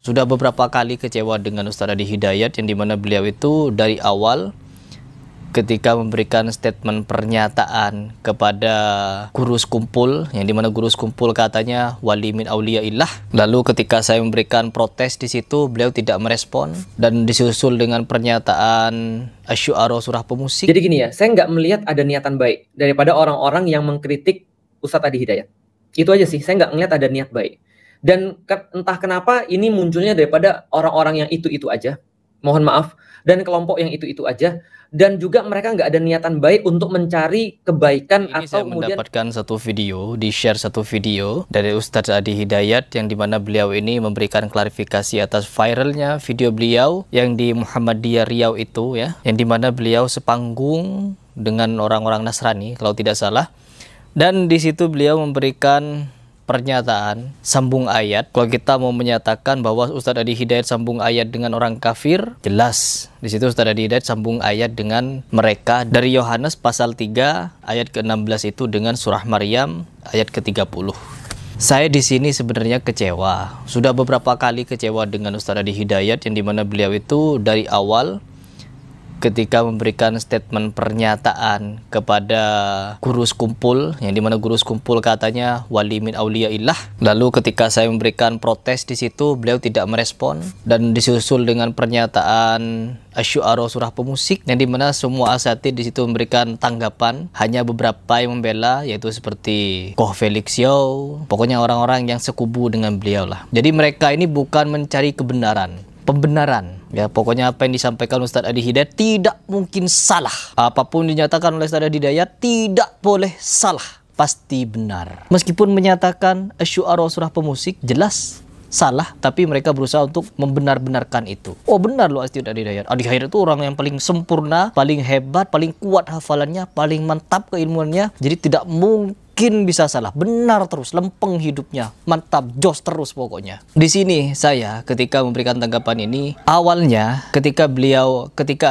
Sudah beberapa kali kecewa dengan Ustadz Adi Hidayat, yang dimana beliau itu dari awal ketika memberikan statement pernyataan kepada guru sekumpul, yang dimana guru sekumpul katanya wali min auliyaillah. Lalu ketika saya memberikan protes di situ, beliau tidak merespon, dan disusul dengan pernyataan Asy-Syu'ara surah pemusik. Jadi gini ya, saya nggak melihat ada niatan baik daripada orang-orang yang mengkritik Ustadz Adi Hidayat. Itu aja sih, saya nggak ngelihat ada niat baik. Dan entah kenapa ini munculnya daripada orang-orang yang itu-itu aja, mohon maaf, dan kelompok yang itu-itu aja. Dan juga mereka nggak ada niatan baik untuk mencari kebaikan. Ini atau saya kemudian mendapatkan satu video, di-share satu video dari Ustadz Adi Hidayat, yang dimana beliau ini memberikan klarifikasi atas viralnya video beliau yang di Muhammadiyah Riau itu ya, yang dimana beliau sepanggung dengan orang-orang Nasrani kalau tidak salah, dan di situ beliau memberikan pernyataan sambung ayat. Kalau kita mau menyatakan bahwa Ustadz Adi Hidayat sambung ayat dengan orang kafir, jelas di situ Ustadz Adi Hidayat sambung ayat dengan mereka dari Yohanes pasal 3 ayat ke-16 itu dengan surah Maryam ayat ke-30. Saya di sini sebenarnya kecewa. Sudah beberapa kali kecewa dengan Ustadz Adi Hidayat, yang dimana beliau itu dari awal ketika memberikan statement pernyataan kepada guru sekumpul, yang dimana guru sekumpul katanya wali min auliyaillah. Lalu ketika saya memberikan protes di situ, beliau tidak merespon, dan disusul dengan pernyataan Asy-Syu'ara surah pemusik, yang dimana semua asatid di situ memberikan tanggapan. Hanya beberapa yang membela, yaitu seperti Koh Felix Yao, pokoknya orang-orang yang sekubu dengan beliau lah. Jadi mereka ini bukan mencari kebenaran, pembenaran. Ya, pokoknya apa yang disampaikan Ustadz Adi Hidayat tidak mungkin salah. Apapun dinyatakan oleh Ustadz Adi Hidayat tidak boleh salah, pasti benar. Meskipun menyatakan Asy-Syu'ara surah pemusik jelas salah, tapi mereka berusaha untuk membenar-benarkan itu. Oh benar loh Ustadz Adi Hidayat. Adi Hidayat itu orang yang paling sempurna, paling hebat, paling kuat hafalannya, paling mantap keilmuannya. Jadi tidak mungkin bisa salah, benar terus, lempeng hidupnya, mantap, jos terus pokoknya. Di sini saya ketika memberikan tanggapan ini, awalnya ketika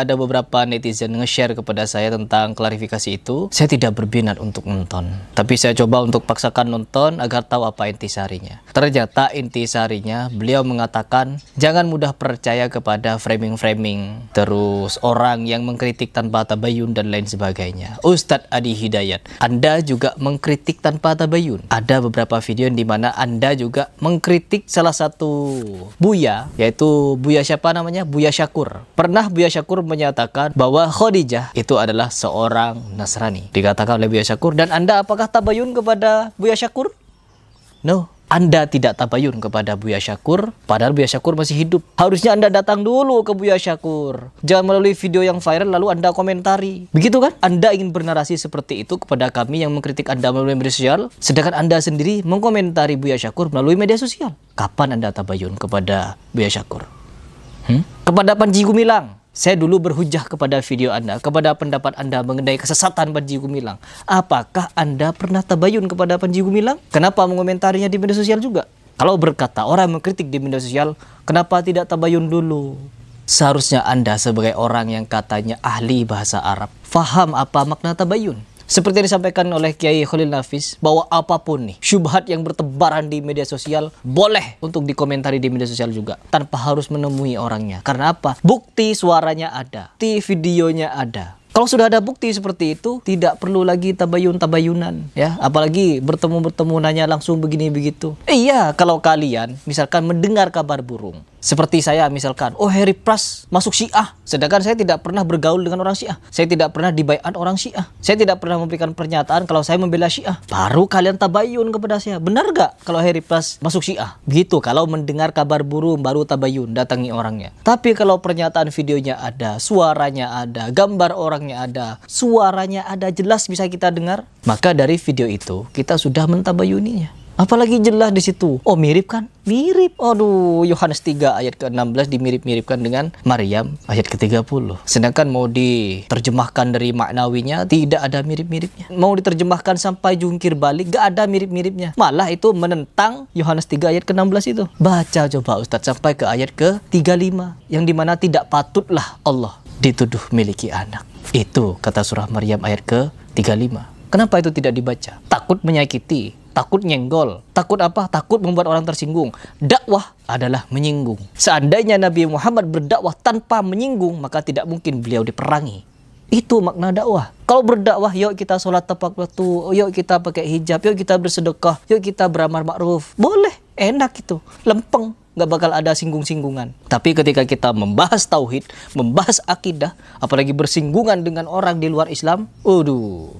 ada beberapa netizen nge-share kepada saya tentang klarifikasi itu, saya tidak berminat untuk nonton. Tapi saya coba untuk paksakan nonton agar tahu apa intisarinya. Ternyata intisarinya beliau mengatakan jangan mudah percaya kepada framing-framing, terus orang yang mengkritik tanpa tabayun dan lain sebagainya. Ustadz Adi Hidayat, Anda juga mengkritik tanpa tabayun. Ada beberapa video di mana Anda juga mengkritik salah satu buya, yaitu buya siapa namanya? Buya Syakur. Pernah Buya Syakur menyatakan bahwa Khadijah itu adalah seorang Nasrani. Dikatakan oleh Buya Syakur, dan Anda apakah tabayun kepada Buya Syakur? No. Anda tidak tabayun kepada Buya Syakur, padahal Buya Syakur masih hidup. Harusnya Anda datang dulu ke Buya Syakur. Jangan melalui video yang viral lalu Anda komentari. Begitu kan? Anda ingin bernarasi seperti itu kepada kami yang mengkritik Anda melalui media sosial, sedangkan Anda sendiri mengkomentari Buya Syakur melalui media sosial. Kapan Anda tabayun kepada Buya Syakur? Kepada Panji Gumilang. Saya dulu berhujah kepada video Anda, kepada pendapat Anda mengenai kesesatan Panji Gumilang. Apakah Anda pernah tabayun kepada Panji Gumilang? Kenapa mengomentarinya di media sosial juga? Kalau berkata orang mengkritik di media sosial, kenapa tidak tabayun dulu? Seharusnya Anda sebagai orang yang katanya ahli bahasa Arab, faham apa makna tabayun. Seperti yang disampaikan oleh Kiai Khalil Nafis, bahwa apapun nih syubhat yang bertebaran di media sosial boleh untuk dikomentari di media sosial juga, tanpa harus menemui orangnya. Karena apa? Bukti suaranya ada, bukti videonya ada. Kalau sudah ada bukti seperti itu, tidak perlu lagi tabayun-tabayunan, ya. Apalagi bertemu nanya langsung begini begitu. Iya, kalau kalian misalkan mendengar kabar burung, seperti saya misalkan, oh Harry Pras masuk Syiah, sedangkan saya tidak pernah bergaul dengan orang Syiah, saya tidak pernah dibaiat orang Syiah, saya tidak pernah memberikan pernyataan kalau saya membela Syiah, baru kalian tabayun kepada saya. Benar gak kalau Harry Pras masuk Syiah? Begitu, kalau mendengar kabar burung baru tabayun, datangi orangnya. Tapi kalau pernyataan videonya ada, suaranya ada, gambar orangnya ada, suaranya ada, jelas bisa kita dengar, maka dari video itu kita sudah mentabayuninya. Apalagi jelas di situ. Oh mirip kan? Mirip. Aduh, Yohanes 3 ayat ke-16 dimirip-miripkan dengan Maryam ayat ke-30. Sedangkan mau diterjemahkan dari maknawinya tidak ada mirip-miripnya. Mau diterjemahkan sampai jungkir balik gak ada mirip-miripnya. Malah itu menentang Yohanes 3 ayat ke-16 itu. Baca coba Ustadz sampai ke ayat ke-35 yang dimana tidak patutlah Allah dituduh miliki anak. Itu kata surah Maryam ayat ke-35. Kenapa itu tidak dibaca? Takut menyakiti, takut nyenggol, takut apa? Takut membuat orang tersinggung. Dakwah adalah menyinggung. Seandainya Nabi Muhammad berdakwah tanpa menyinggung, maka tidak mungkin beliau diperangi. Itu makna dakwah. Kalau berdakwah, yuk kita sholat tepat waktu, yuk kita pakai hijab, yuk kita bersedekah, yuk kita beramal ma'ruf. Boleh, enak itu, lempeng. Nggak bakal ada singgung-singgungan. Tapi ketika kita membahas tauhid, membahas akidah, apalagi bersinggungan dengan orang di luar Islam,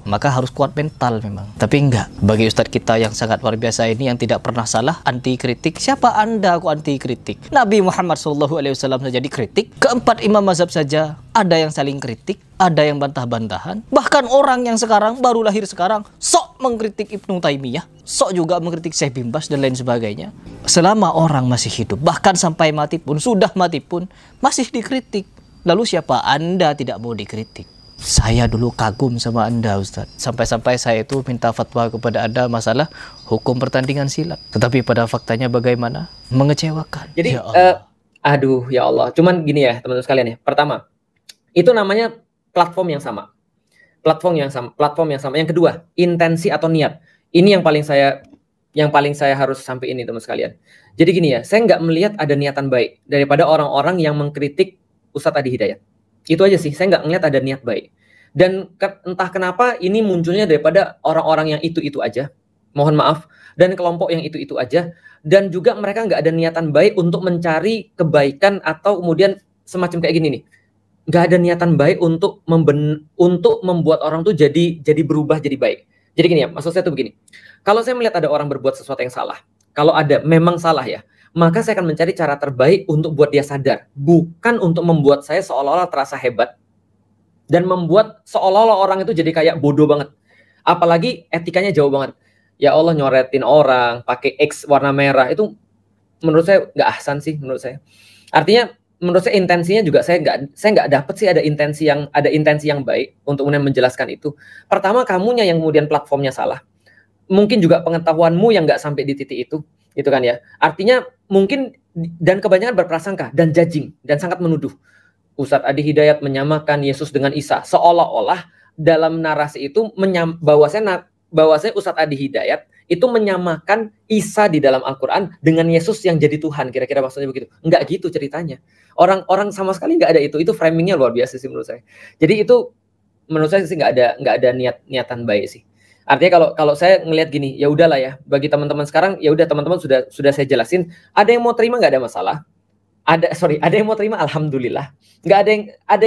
maka harus kuat mental memang. Tapi enggak, bagi ustadz kita yang sangat luar biasa ini, yang tidak pernah salah, anti kritik. Siapa Anda aku anti kritik? Nabi Muhammad SAW saja dikritik, keempat imam mazhab saja ada yang saling kritik, ada yang bantah-bantahan. Bahkan orang yang sekarang, baru lahir sekarang, sok mengkritik Ibnu Taimiyah, sok juga mengkritik Syekh bin Baz dan lain sebagainya. Selama orang masih hidup, bahkan sampai mati pun, sudah mati pun, masih dikritik. Lalu siapa Anda tidak mau dikritik? Saya dulu kagum sama Anda, Ustaz. Sampai-sampai saya itu minta fatwa kepada Anda masalah hukum pertandingan silat. Tetapi pada faktanya bagaimana? Mengecewakan. Jadi, ya Allah. Cuman gini ya, teman-teman sekalian ya. Pertama, itu namanya platform yang sama. Platform yang sama. Yang kedua, intensi atau niat. Ini yang paling saya harus sampai ini, teman sekalian. Jadi gini ya, saya nggak melihat ada niatan baik daripada orang-orang yang mengkritik Ustadz Adi Hidayat. Itu aja sih, saya nggak melihat ada niat baik. Dan entah kenapa ini munculnya daripada orang-orang yang itu-itu aja. Mohon maaf. Dan kelompok yang itu-itu aja. Dan juga mereka nggak ada niatan baik untuk mencari kebaikan atau kemudian semacam kayak gini nih. Nggak ada niatan baik untuk membuat orang tuh jadi berubah jadi baik. Jadi gini ya, maksud saya tuh begini. Kalau saya melihat ada orang berbuat sesuatu yang salah, kalau ada memang salah ya, maka saya akan mencari cara terbaik untuk buat dia sadar. Bukan untuk membuat saya seolah-olah terasa hebat dan membuat seolah-olah orang itu jadi kayak bodoh banget. Apalagi etikanya jauh banget. Ya Allah, nyoretin orang pakai X warna merah, itu menurut saya nggak ahsan sih menurut saya. Artinya menurut saya intensinya juga saya nggak dapet sih ada intensi yang baik untuk kemudian menjelaskan itu. Pertama, kamunya yang kemudian platformnya salah. Mungkin juga pengetahuanmu yang nggak sampai di titik itu, gitu kan ya. Artinya mungkin dan kebanyakan berprasangka dan judging dan sangat menuduh. Ustadz Adi Hidayat menyamakan Yesus dengan Isa, seolah-olah dalam narasi itu bahwasanya Ustadz Adi Hidayat itu menyamakan Isa di dalam Al-Quran dengan Yesus yang jadi Tuhan, kira-kira maksudnya begitu. Enggak gitu ceritanya. Orang sama sekali nggak ada itu framingnya luar biasa sih menurut saya. Jadi itu menurut saya sih nggak ada niatan baik sih. Artinya kalau saya ngelihat gini, ya udahlah ya, bagi teman-teman sekarang ya udah, teman-teman sudah saya jelasin. Ada yang mau terima nggak ada masalah. Ada yang mau terima, alhamdulillah. Ada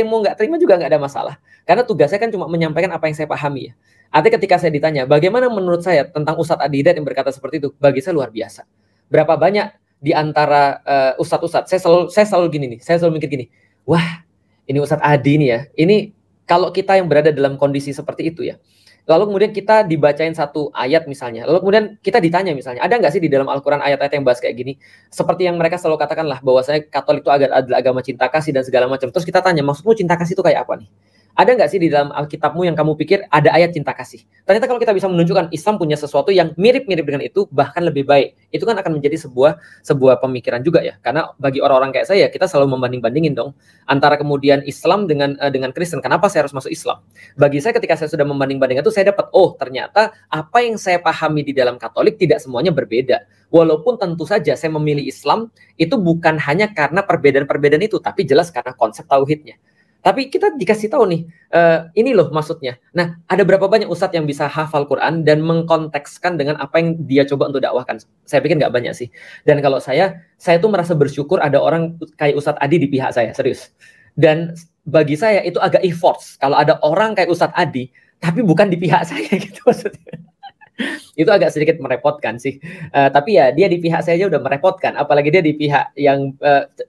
yang mau nggak terima juga nggak ada masalah. Karena tugas saya kan cuma menyampaikan apa yang saya pahami ya. Artinya ketika saya ditanya, bagaimana menurut saya tentang Ustadz Adi Hidayat yang berkata seperti itu, bagi saya luar biasa. Berapa banyak di antara ustadz-ustadz, saya selalu gini nih, saya selalu mikir gini, wah ini Ustadz Adi nih ya, ini kalau kita yang berada dalam kondisi seperti itu ya, lalu kemudian kita dibacain satu ayat misalnya, lalu kemudian kita ditanya misalnya, ada nggak sih di dalam Al-Quran ayat-ayat yang bahas kayak gini, seperti yang mereka selalu katakan lah, bahwasanya Katolik itu adalah agama cinta kasih dan segala macam. Terus kita tanya, maksudmu cinta kasih itu kayak apa nih? Ada nggak sih di dalam Alkitabmu yang kamu pikir ada ayat cinta kasih? Ternyata kalau kita bisa menunjukkan Islam punya sesuatu yang mirip-mirip dengan itu, bahkan lebih baik, itu kan akan menjadi sebuah pemikiran juga ya. Karena bagi orang-orang kayak saya, kita selalu membanding-bandingin dong antara kemudian Islam dengan Kristen. Kenapa saya harus masuk Islam? Bagi saya, ketika saya sudah membanding-bandingkan itu, saya dapat, oh ternyata apa yang saya pahami di dalam Katolik tidak semuanya berbeda. Walaupun tentu saja saya memilih Islam itu bukan hanya karena perbedaan-perbedaan itu, tapi jelas karena konsep tauhidnya. Tapi kita dikasih tahu nih, ini loh maksudnya. Nah, ada berapa banyak ustadz yang bisa hafal Quran dan mengkontekskan dengan apa yang dia coba untuk dakwahkan? Saya pikir nggak banyak sih. Dan kalau saya tuh merasa bersyukur ada orang kayak Ustadz Adi di pihak saya, serius. Dan bagi saya itu agak efforts kalau ada orang kayak Ustadz Adi, tapi bukan di pihak saya gitu maksudnya. Itu agak sedikit merepotkan sih. Tapi ya dia di pihak saya aja udah merepotkan. Apalagi dia di pihak yang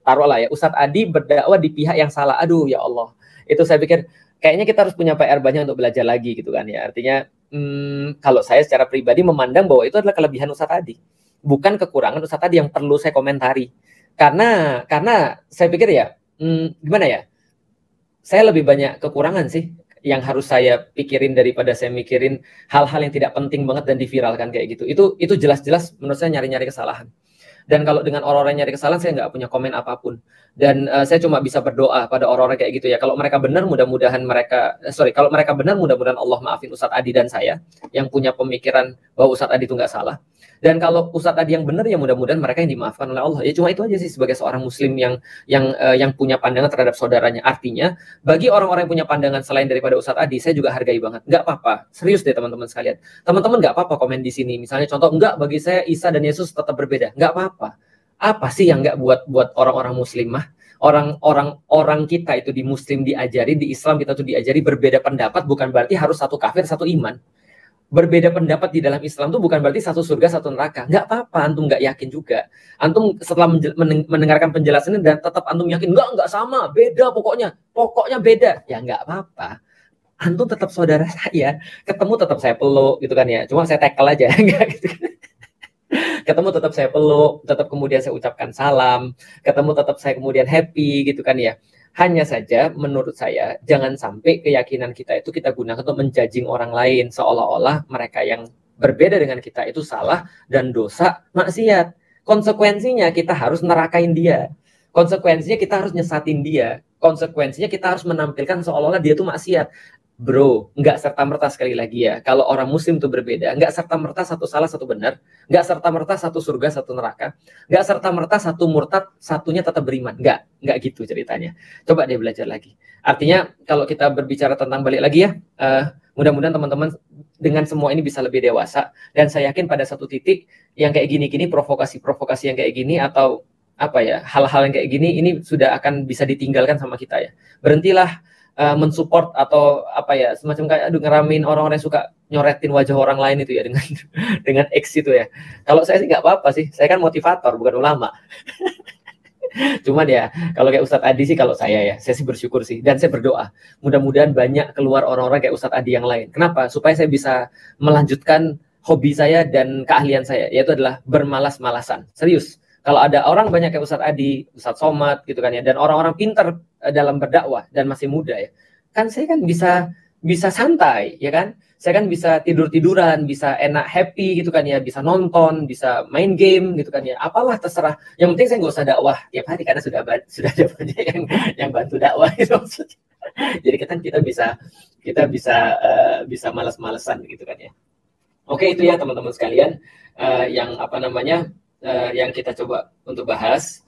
taruhlah ya, Ustadz Adi berdakwah di pihak yang salah. Aduh ya Allah. Itu saya pikir kayaknya kita harus punya PR banyak untuk belajar lagi gitu kan ya. Artinya kalau saya secara pribadi memandang bahwa itu adalah kelebihan Ustadz Adi. Bukan kekurangan Ustadz Adi yang perlu saya komentari. Karena saya pikir ya gimana ya. Saya lebih banyak kekurangan sih yang harus saya pikirin daripada saya mikirin hal-hal yang tidak penting banget dan diviralkan kayak gitu. Itu jelas-jelas menurut saya nyari-nyari kesalahan. Dan kalau dengan orang-orang nyari kesalahan, saya nggak punya komen apapun. Dan saya cuma bisa berdoa pada orang-orang kayak gitu ya. Kalau mereka benar, mudah-mudahan kalau mereka benar, mudah-mudahan Allah maafin Ustadz Adi dan saya yang punya pemikiran bahwa Ustadz Adi itu nggak salah. Dan kalau Ustadz Adi yang benar, ya mudah-mudahan mereka yang dimaafkan oleh Allah. Ya cuma itu aja sih sebagai seorang Muslim yang punya pandangan terhadap saudaranya. Artinya bagi orang-orang yang punya pandangan selain daripada Ustadz Adi, saya juga hargai banget. Nggak apa-apa, serius deh teman-teman sekalian. Teman-teman nggak apa-apa komen di sini. Misalnya contoh, nggak, bagi saya Isa dan Yesus tetap berbeda. Nggak apa-apa. Apa sih yang nggak buat orang-orang Muslimah? Orang kita itu di Muslim diajari, di Islam kita tuh diajari berbeda pendapat, bukan berarti harus satu kafir, satu iman. Berbeda pendapat di dalam Islam tuh bukan berarti satu surga satu neraka. Nggak apa-apa antum nggak yakin juga. Antum setelah mendengarkan penjelasannya dan tetap antum yakin nggak sama, beda pokoknya beda, ya nggak apa-apa. Antum tetap saudara saya, ketemu tetap saya peluk gitu kan ya. Cuma saya tackle aja enggak gitu. Ketemu tetap saya peluk, tetap kemudian saya ucapkan salam, ketemu tetap saya kemudian happy gitu kan ya. Hanya saja menurut saya jangan sampai keyakinan kita itu kita gunakan untuk menjudging orang lain seolah-olah mereka yang berbeda dengan kita itu salah dan dosa maksiat. Konsekuensinya kita harus nerakain dia. Konsekuensinya kita harus nyesatin dia. Konsekuensinya kita harus menampilkan seolah-olah dia itu maksiat. Bro, nggak serta-merta, sekali lagi ya, kalau orang Muslim itu berbeda, nggak serta-merta satu salah satu benar, nggak serta-merta satu surga satu neraka, nggak serta-merta satu murtad satunya tetap beriman, nggak gitu ceritanya. Coba deh belajar lagi. Artinya kalau kita berbicara tentang, balik lagi ya, mudah-mudahan teman-teman dengan semua ini bisa lebih dewasa, dan saya yakin pada satu titik yang kayak gini-gini, provokasi-provokasi yang kayak gini atau apa ya, hal-hal yang kayak gini ini sudah akan bisa ditinggalkan sama kita ya. Berhentilah mensupport atau apa ya, semacam kayak ngeramin orang-orang yang suka nyoretin wajah orang lain itu ya dengan X itu ya. Kalau saya sih nggak apa-apa sih, saya kan motivator bukan ulama. Cuman ya kalau kayak Ustadz Adi sih, kalau saya sih bersyukur sih, dan saya berdoa mudah-mudahan banyak keluar orang-orang kayak Ustadz Adi yang lain. Kenapa? Supaya saya bisa melanjutkan hobi saya dan keahlian saya, yaitu adalah bermalas-malasan. Serius. Kalau ada orang banyak kayak Ustadz Adi, Ustadz Somad gitu kan ya, dan orang-orang pintar dalam berdakwah dan masih muda ya, kan saya kan bisa santai ya kan, saya kan bisa tidur-tiduran, bisa enak happy gitu kan ya, bisa nonton, bisa main game gitu kan ya, apalah terserah. Yang penting saya nggak usah dakwah tiap hari karena sudah ada banyak yang bantu dakwah itu maksudnya. Jadi kita bisa malas-malesan gitu kan ya. Oke, itu ya teman-teman sekalian yang yang kita coba untuk bahas.